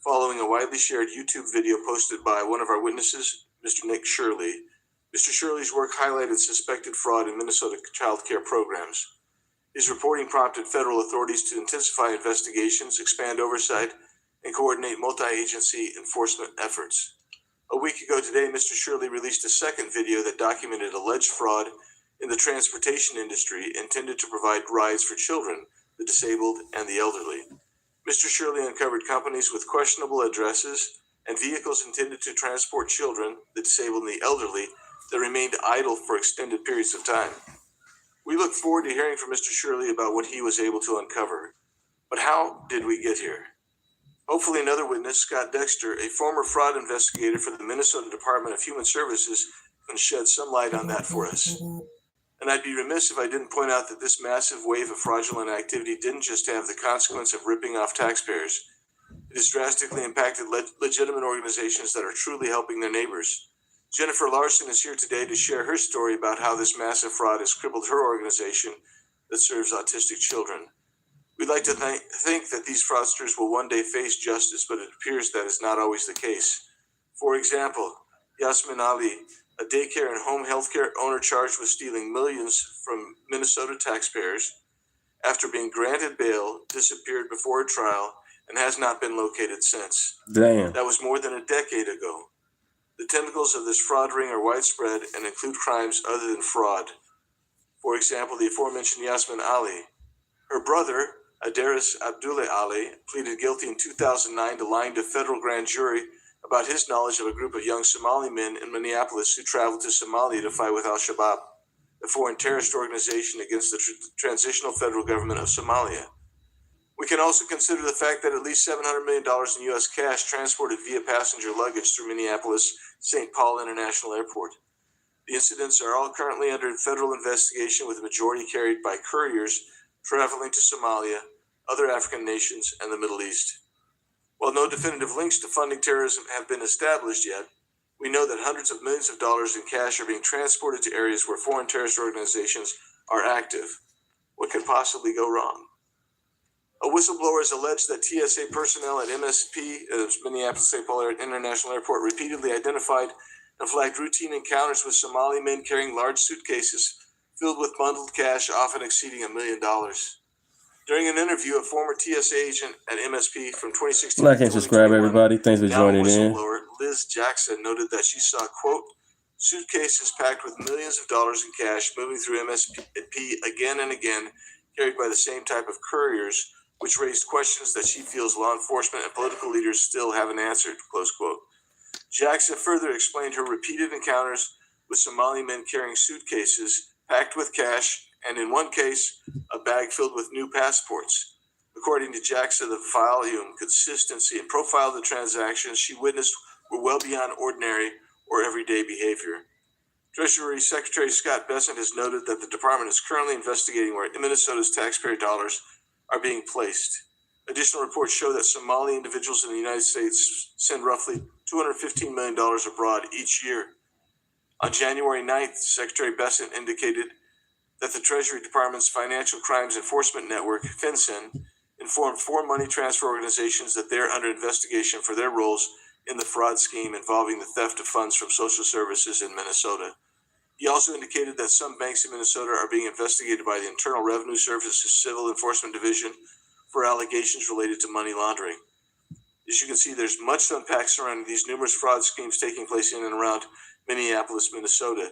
following a widely shared YouTube video posted by one of our witnesses, Mr. Nick Shirley. Mr. Shirley's work highlighted suspected fraud in Minnesota child care programs. His reporting prompted federal authorities to intensify investigations, expand oversight, and coordinate multi-agency enforcement efforts. A week ago today, Mr. Shirley released a second video that documented alleged fraud in the transportation industry intended to provide rides for children, the disabled, and the elderly. Mr. Shirley uncovered companies with questionable addresses and vehicles intended to transport children, the disabled, and the elderly that remained idle for extended periods of time. We look forward to hearing from Mr. Shirley about what he was able to uncover. But how did we get here? Hopefully another witness, Scott Dexter, a former fraud investigator for the Minnesota Department of Human Services, can shed some light on that for us. And I'd be remiss if I didn't point out that this massive wave of fraudulent activity didn't just have the consequence of ripping off taxpayers. It has drastically impacted legitimate organizations that are truly helping their neighbors. Jennifer Larson is here today to share her story about how this massive fraud has crippled her organization that serves autistic children. We'd like to think that these fraudsters will one day face justice, but it appears that is not always the case. For example, Yasmin Ali, a daycare and home healthcare owner charged with stealing millions from Minnesota taxpayers, after being granted bail, disappeared before a trial and has not been located since. Damn. That was more than a decade ago. The tentacles of this fraud ring are widespread and include crimes other than fraud. For example, the aforementioned Yasmin Ali. Her brother, Adaris Abdullah Ali, pleaded guilty in 2009 to lying to a federal grand jury about his knowledge of a group of young Somali men in Minneapolis who traveled to Somalia to fight with Al-Shabaab, a foreign terrorist organization against the transitional federal government of Somalia. We can also consider the fact that at least $700 million in U.S. cash transported via passenger luggage through Minneapolis-St. Paul International Airport. The incidents are all currently under federal investigation, with the majority carried by couriers traveling to Somalia, other African nations, and the Middle East. While no definitive links to funding terrorism have been established yet, we know that hundreds of millions of dollars in cash are being transported to areas where foreign terrorist organizations are active. What could possibly go wrong? A whistleblower has alleged that TSA personnel at MSP, Minneapolis-St. Paul International Airport, repeatedly identified and flagged routine encounters with Somali men carrying large suitcases filled with bundled cash, often exceeding $1 million. During an interview, a former TSA agent at MSP from 2016 Like and subscribe, everybody. Thanks for joining in. Whistleblower Liz Jackson noted that she saw, quote, suitcases packed with millions of dollars in cash moving through MSP again and again, carried by the same type of couriers, which raised questions that she feels law enforcement and political leaders still haven't answered, close quote. Jackson further explained her repeated encounters with Somali men carrying suitcases packed with cash, and in one case, a bag filled with new passports. According to Jackson, the volume, consistency, and profile of the transactions she witnessed were well beyond ordinary or everyday behavior. Treasury Secretary Scott Bessent has noted that the department is currently investigating where Minnesota's taxpayer dollars are being placed. Additional reports show that Somali individuals in the United States send roughly $215 million abroad each year. On January 9th, Secretary Bessent indicated that the Treasury Department's Financial Crimes Enforcement Network, FinCEN, informed 4 money transfer organizations that they are under investigation for their roles in the fraud scheme involving the theft of funds from social services in Minnesota. He also indicated that some banks in Minnesota are being investigated by the Internal Revenue Service's Civil Enforcement Division for allegations related to money laundering. As you can see, there's much to unpack surrounding these numerous fraud schemes taking place in and around Minneapolis, Minnesota.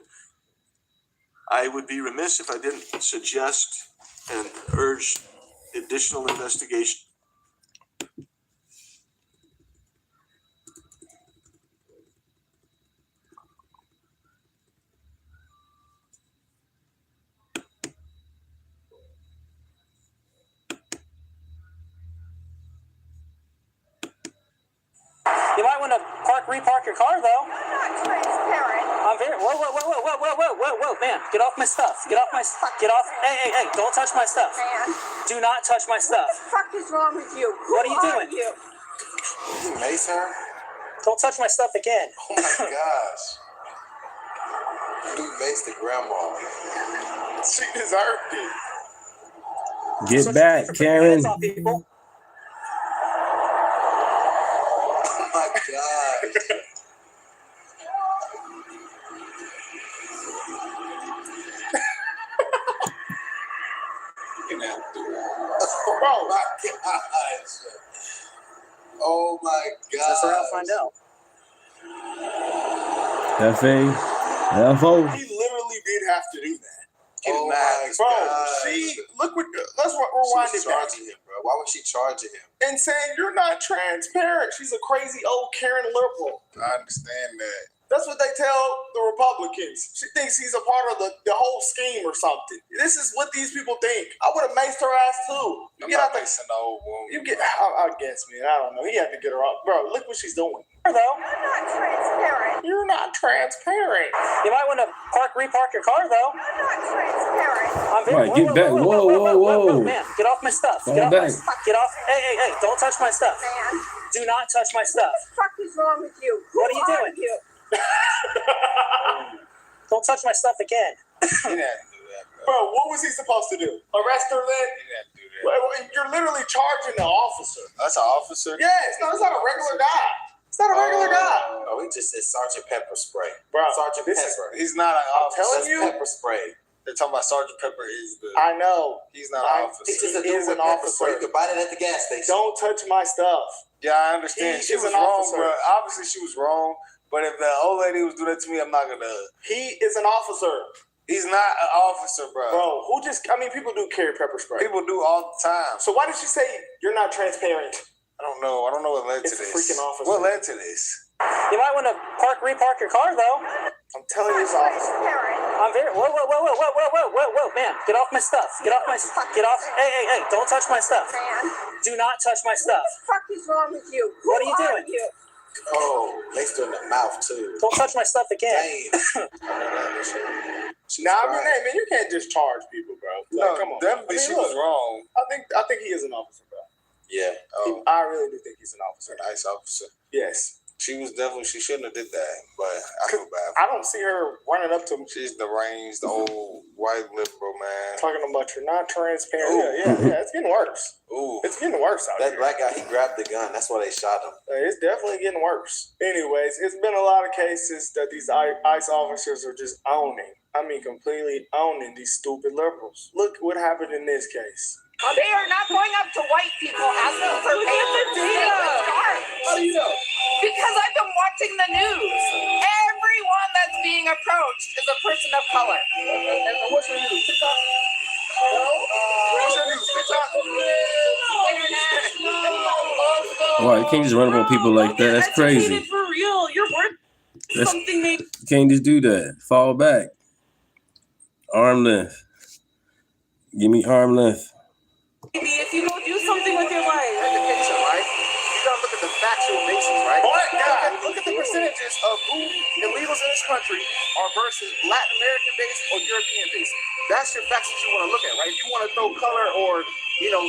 I would be remiss if I didn't suggest and urge additional investigation. You might want to repark your car, though. I'm not transparent. I'm very. Whoa, man! Get off my stuff. Get off my. Get off. Hey! Don't touch my stuff. Man. Do not touch my stuff. What the fuck is wrong with you? What are you doing? You? You Mason? Don't touch my stuff again. Oh my gosh. You maced the grandma. She deserved it. Get back, Karen. Oh my God. Oh my gosh. Oh my God. That's where I'll find out. F.A.F.O. He literally did have to do that. Get oh mad. Bro, she look what let's rewind it back. Him, bro. Why was she charging him? And saying you're not transparent. She's a crazy old Karen liberal. I understand that. That's what they tell the Republicans. She thinks he's a part of the whole scheme or something. This is what these people think. I would have maced her ass too. You get out the old woman. You get, I guess, man. I don't know. He had to get her off, bro. Look what she's doing. Though. I'm not transparent. You're not transparent. You might want to repark your car, though. I'm not transparent. I'm very. Right, get back. Whoa. Man, get off my stuff. Get off. Get off. Hey! Don't touch my stuff. Man. Do not touch my stuff. What the fuck is wrong with you? What are you doing? You? Don't touch my stuff again. He didn't do that, bro. What was he supposed to do? Arrest her then? He didn't do that. You're literally charging the officer. That's an officer? Yes. No, it's not a regular guy. It's not a regular guy. Oh, he just said Sergeant Pepper Spray. Bro, Sergeant Pepper. He's not an officer. I'm telling you. Pepper Spray. They're talking about Sergeant Pepper is the. I know. He's not an officer. He is an officer. You can buy it at the gas station. Don't touch my stuff. Yeah, I understand. She was wrong, bro. Obviously, she was wrong. But if the old lady was doing that to me, I'm not gonna. He is an officer. He's not an officer, bro. Bro, people do carry pepper spray. People do all the time. So why did she say you're not transparent? I don't know. I don't know what led to this. It's a freaking officer. What led to this? You might want to repark your car, though. I'm telling you, this officer. I'm very. Whoa, man! Get off my stuff. Get off. Hey! Don't touch my stuff. Do not touch my stuff. What the fuck is wrong with you? What are you doing? Oh, laced her in the mouth too. Don't touch my stuff again. Nah, I mean, hey, man, you can't just charge people, bro. No, come on. Definitely, she was wrong. I think he is an officer, bro. Yeah. I really do think he's an officer. A nice officer. Yes. She shouldn't have did that, but I feel bad. I don't see her running up to him. She's deranged, old white liberal, man. Talking about you're not transparent. Yeah, it's getting worse. Ooh. It's getting worse out That here. black guy, he grabbed the gun. That's why they shot him. It's definitely getting worse. Anyways, it's been a lot of cases that these ICE officers are just owning. I mean, completely owning these stupid liberals. Look what happened in this case. They are not going up to white people asking for papers. How do you know? Because I've been watching the news. Everyone that's being approached is a person of color. And what's your news? TikTok? No? What's your news? TikTok? Why? You can't just run up on people like that. That's crazy. For real, you're worth something. Maybe You can't just do that. Fall back. Arm length. Give me arm length. if you don't do something with your life. At the picture, right? You gotta look at the factual basis, right? Look at the percentages of who illegals in this country are versus Latin American based or European based. That's your facts that you want to look at, right? If you want to throw color or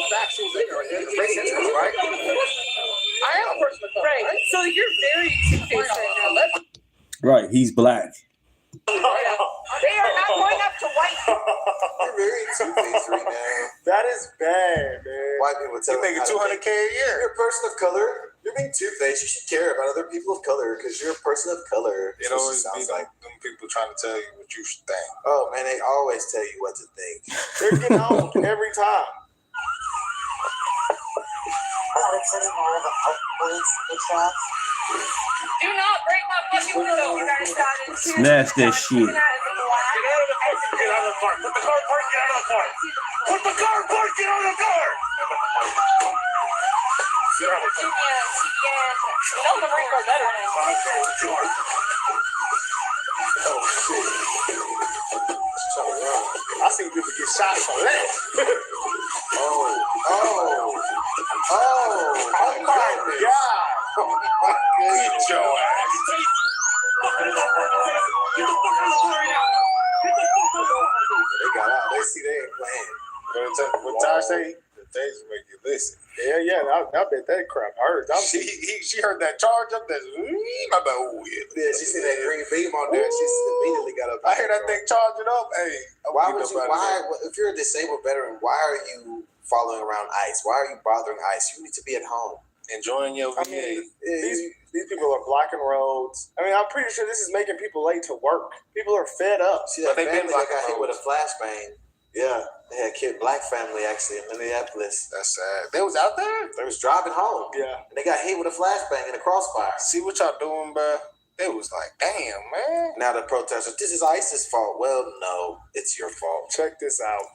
factuals in there, race into it, right? I am a person of color, right? So you're very two-faced right now. Right, he's black. They are not going up to white people. You're very two-faced right now. That is bad, man. White people tell You're making $200K a year. You're a person of color. You're being two-faced. You should care about other people of color because you're a person of color. It always be like them people trying to tell you what you should think. Oh, man, they always tell you what to think. They're getting owned every time. Do not break my fucking window. You guys started. Smash that shit. Get out of the car. Get out of the car. Put the car park. Get out of the car. Put the car park. Get out of the car. Tell them to bring our veterans. I seen people get shot for that. Oh my God. Beat your ass. They got out. They see they ain't playing. What Ty say? The things make you listen. Yeah. I bet that crap hurt. She heard that charge up there. Yeah, she seen that green beam on there. She immediately got up. I hear that thing charging up. Hey, if you're a disabled veteran, why are you following around ICE? Why are you bothering ICE? You need to be at home. Enjoying your VA. I mean, these people are blocking roads. I mean, I'm pretty sure this is making people late to work. People are fed up. See that family that got hit with a flashbang. Yeah, they had a black family actually in Minneapolis. That's sad. They was out there? They was driving home. Yeah. And they got hit with a flashbang in a crossfire. See what y'all doing, bro? They was like, damn, man. Now the protesters, this is ICE's fault. Well, no, it's your fault. Check this out.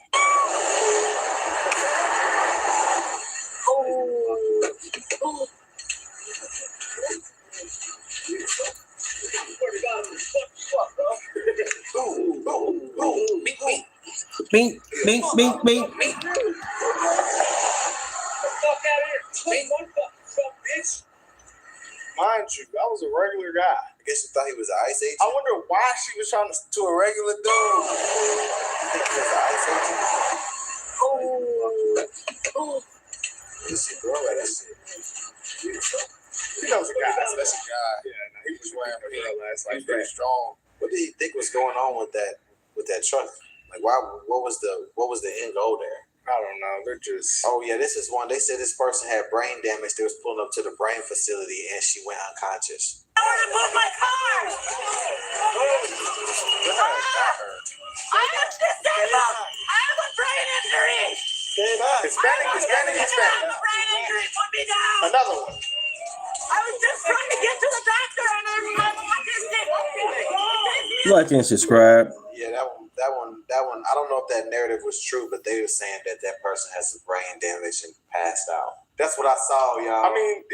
Bink. Fuck out of here. Bitch. Mind you, I was a regular guy. I guess you thought he was an ICE agent? I wonder why she was trying to a regular dude. You think he was an ICE agent? What she throw at that shit? He knows a guy. That's a guy. Yeah, He was wearing a last He's pretty strong. What did he think was going on with that truck? Like, what was the end goal there? I don't know. They're just. Oh yeah, this is one. They said this person had brain damage. They was pulling up to the brain facility and she went unconscious. I want to move my car. I am disabled. I have a brain injury. Hispanic. I have a brain injury. Put me down. Another one. I was just trying to get to the doctor and I'm autistic. Like and subscribe. Yeah, that one. I don't know if that narrative was true, but they were saying that person has some brain damage and passed out. That's what I saw, y'all. I mean,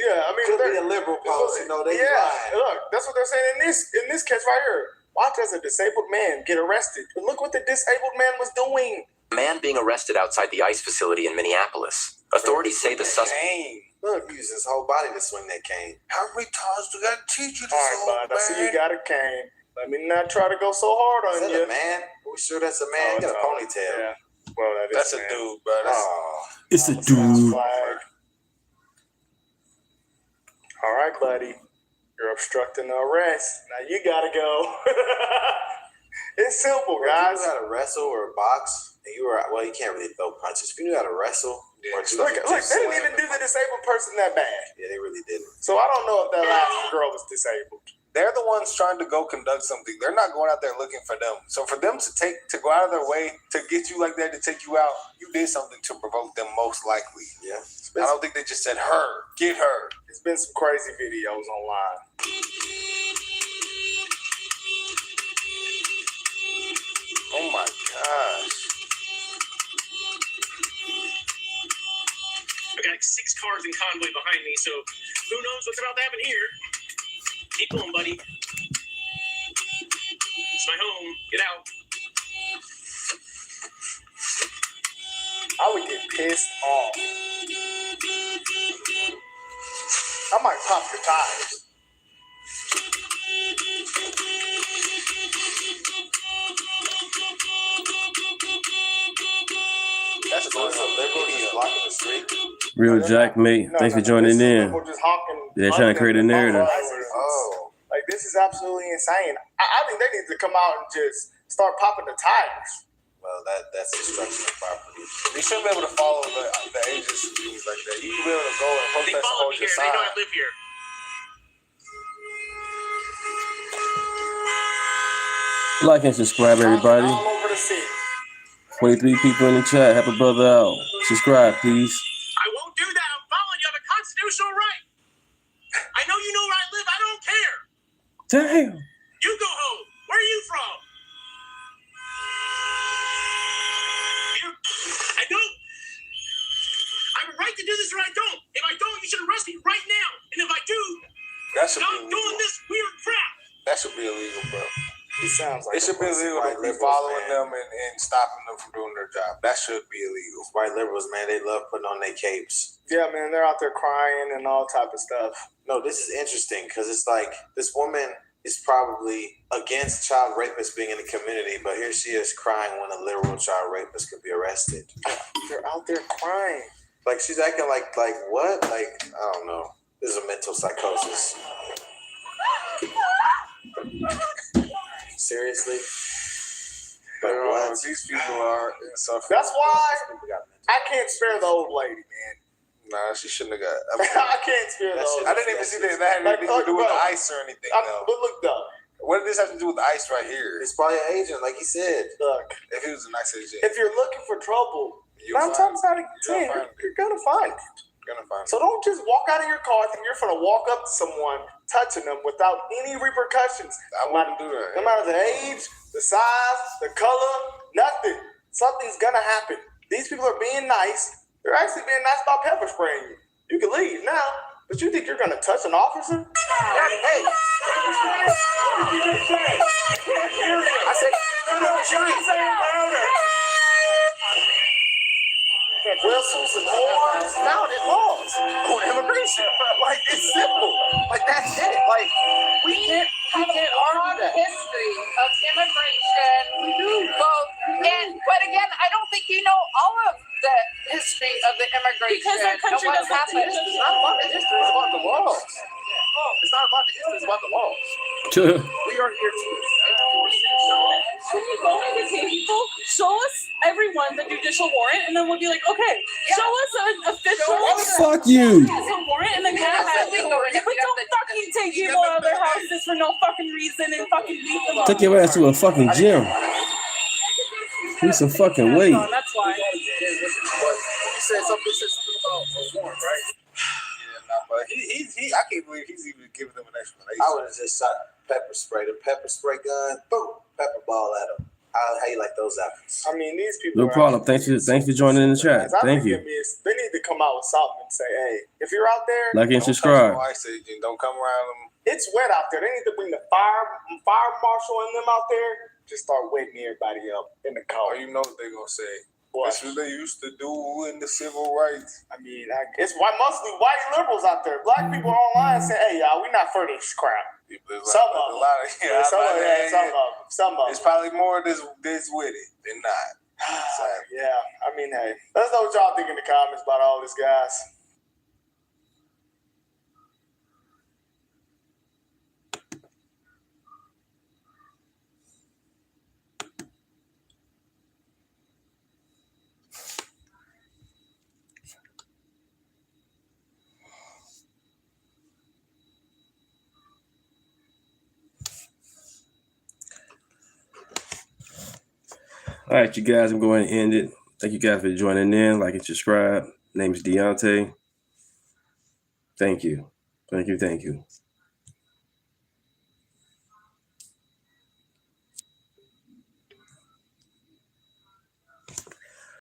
could be a liberal post. You know, they lying. Look, that's what they're saying in this case right here. Watch as a disabled man get arrested. But look what the disabled man was doing. Man being arrested outside the ICE facility in Minneapolis. Authorities say the suspect. Look, he used his whole body to swing that cane. How many times do I teach you this? All right, bud. I see you got a cane. Let me not try to go so hard on you. Is that a man? Are we sure that's a man? He got a ponytail. Yeah. Well, that's a dude, bro. It's a dude. All right, buddy. You're obstructing the arrest. Now you gotta go. It's simple, guys. If you knew how to wrestle or box, and you can't really throw punches. If you knew how to wrestle, look, they didn't even do the disabled person that bad. Yeah, they really didn't. So I don't know if that last girl was disabled. They're the ones trying to go conduct something. They're not going out there looking for them. So for them to go out of their way to get you like that, to take you out, you did something to provoke them most likely. Yeah. I don't think they just said her, get her. It's been some crazy videos online. Oh my gosh. I got like 6 cars in convoy behind me, so who knows what's about to happen here. Keep going, buddy. It's my home. Get out. I would get pissed off. I might pop your tires. That's a liberal. He's blocking the street. Real Jack, mate. Thanks for joining in. They're trying to create a narrative. Oh, like this is absolutely insane. I think they need to come out and just start popping the tires. Well, that's destruction of property. You shouldn't be able to follow the agents and things like that. You should be able to go and protest They and follow hold me your here. side. They know I live here. Like and subscribe, everybody. All over the city. 23 people in the chat. Help a brother out. Subscribe, please. I won't do that. I'm following you. I have a constitutional right. I know you know where I live. I don't care. Damn. You go home. Where are you from? I don't. I have a right to do this or I don't. If I don't, you should arrest me right now. And if I do, stop doing this weird crap. That should be illegal, bro. It sounds like it should be illegal to be following them and stopping them from doing their job. That should be illegal. White liberals, man, they love putting on their capes. Yeah, man, they're out there crying and all type of stuff. No, this is interesting because it's like this woman is probably against child rapists being in the community, but here she is crying when a literal child rapist could be arrested. They're out there crying. Like she's acting like what? Like, I don't know. This is a mental psychosis. Seriously? Like what? These people are suffering. That's why I can't spare the old lady, man. Nah, she shouldn't have got. I can't spare the old lady. I didn't even see that had anything to do with the ice or anything. Though. But look, though. What did this have to do with the ice right here? It's probably an agent, like he said. Look, if he was a nice agent. If you're looking for trouble, 9 times out of 10, you're gonna find it. So don't just walk out of your car thinking you're gonna walk up to someone, touching them without any repercussions. I wouldn't do that. No matter the age, the size, the color, nothing. Something's gonna happen. These people are being nice. They're actually being nice about pepper spraying you. You can leave now, but you think you're gonna touch an officer? Hey! I said, whistles and horns, now it laws on immigration. Like, it's simple. Like, that's it. Like, we can't argue that. History of immigration. We do. But again, I don't think you know all of the history of the immigration. Because our country doesn't happen. It's not about the history, it's about the laws. It's not about the history, it's about the laws. We are here to Can you go to the table? Show us every everyone the judicial warrant, and then we'll be like, okay, show us an official Fuck you. judicial warrant, and then go ahead. But don't fucking take people out of their houses for no fucking reason and fucking beat them up. Took your ass to a fucking gym. Need some fucking weight. That's why. He said something about a warrant, right? Yeah, nah, but he I can't believe he's even giving them an explanation. I would have just shot pepper spray. The pepper spray gun, boom, pepper ball at him. How you like those outfits? I mean, these people. No problem. Thanks for joining in the chat. Thank you. They need to come out with something and say, hey, if you're out there, like and subscribe. Don't come around them. It's wet out there. They need to bring the fire marshal and them out there. Just start waking everybody up in the car. You know what they're gonna say. What? That's what they used to do in the civil rights. I mean, it's mostly white liberals out there. Black people online say, hey, y'all, we not for this crap. Some of them. It's probably more this with it than not. Yeah, I mean, hey, let us know what y'all think in the comments about all this, guys. All right, you guys, I'm going to end it. Thank you guys for joining in. Like and subscribe. Name's Deunta. Thank you. Thank you.